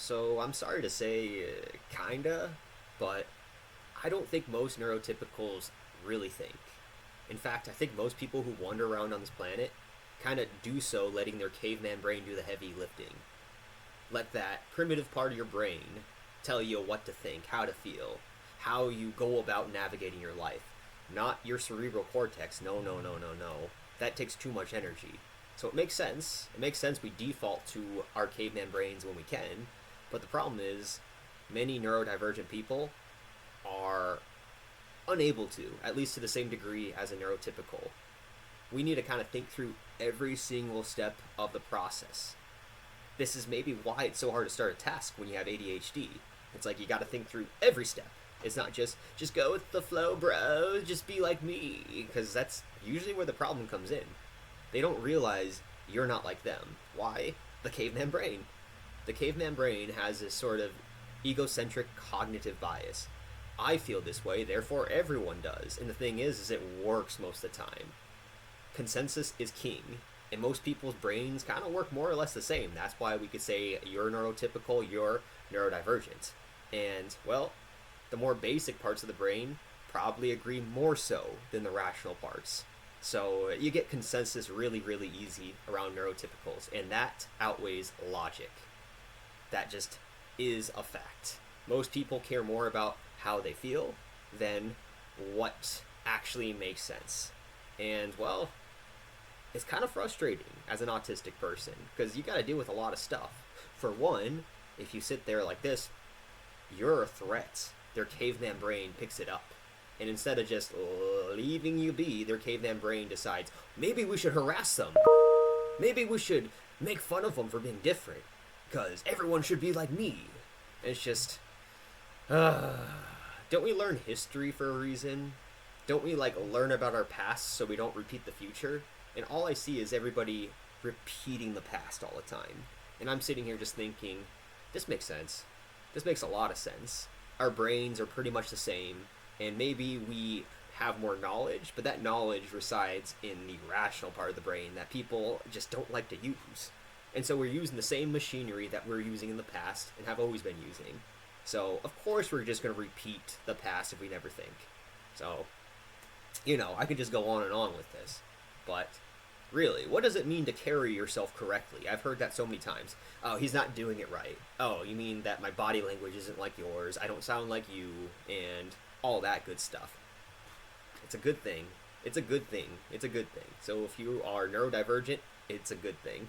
So I'm sorry to say, kinda, but I don't think most neurotypicals really think. In fact, I think most people who wander around on this planet kind of do so letting their caveman brain do the heavy lifting. Let that primitive part of your brain tell you what to think, how to feel, how you go about navigating your life. Not your cerebral cortex. No, no, no, no, no. That takes too much energy. So it makes sense. It makes sense we default to our caveman brains when we can. But the problem is, many neurodivergent people are unable to, at least to the same degree as a neurotypical. We need to kind of think through every single step of the process. This is maybe why it's so hard to start a task when you have ADHD. It's like you got to think through every step. It's not just go with the flow, bro. Just be like me, because that's usually where the problem comes in. They don't realize you're not like them. Why? The caveman brain. The caveman brain has this sort of egocentric cognitive bias. I feel this way, therefore everyone does. And the thing is it works most of the time. Consensus is king, and most people's brains kind of work more or less the same. That's why we could say you're neurotypical, you're neurodivergent. And, well, the more basic parts of the brain probably agree more so than the rational parts. So you get consensus really, really easy around neurotypicals, and that outweighs logic. That just is a fact. Most people care more about how they feel than what actually makes sense. And, well, it's kind of frustrating as an autistic person because you got to deal with a lot of stuff. For one, if you sit there like this, you're a threat. Their caveman brain picks it up. And instead of just leaving you be, their caveman brain decides, maybe we should harass them. Maybe we should make fun of them for being different. Because everyone should be like me. And it's just, don't we learn history for a reason? Don't we learn about our past so we don't repeat the future? And all I see is everybody repeating the past all the time. And I'm sitting here just thinking, this makes sense. This makes a lot of sense. Our brains are pretty much the same, and maybe we have more knowledge, but that knowledge resides in the rational part of the brain that people just don't like to use. And so we're using the same machinery that we're using in the past and have always been using. So, of course, we're just going to repeat the past if we never think. So, I could just go on and on with this. But really, what does it mean to carry yourself correctly? I've heard that so many times. Oh, he's not doing it right. Oh, you mean that my body language isn't like yours, I don't sound like you, and all that good stuff. It's a good thing. It's a good thing. It's a good thing. So if you are neurodivergent, it's a good thing.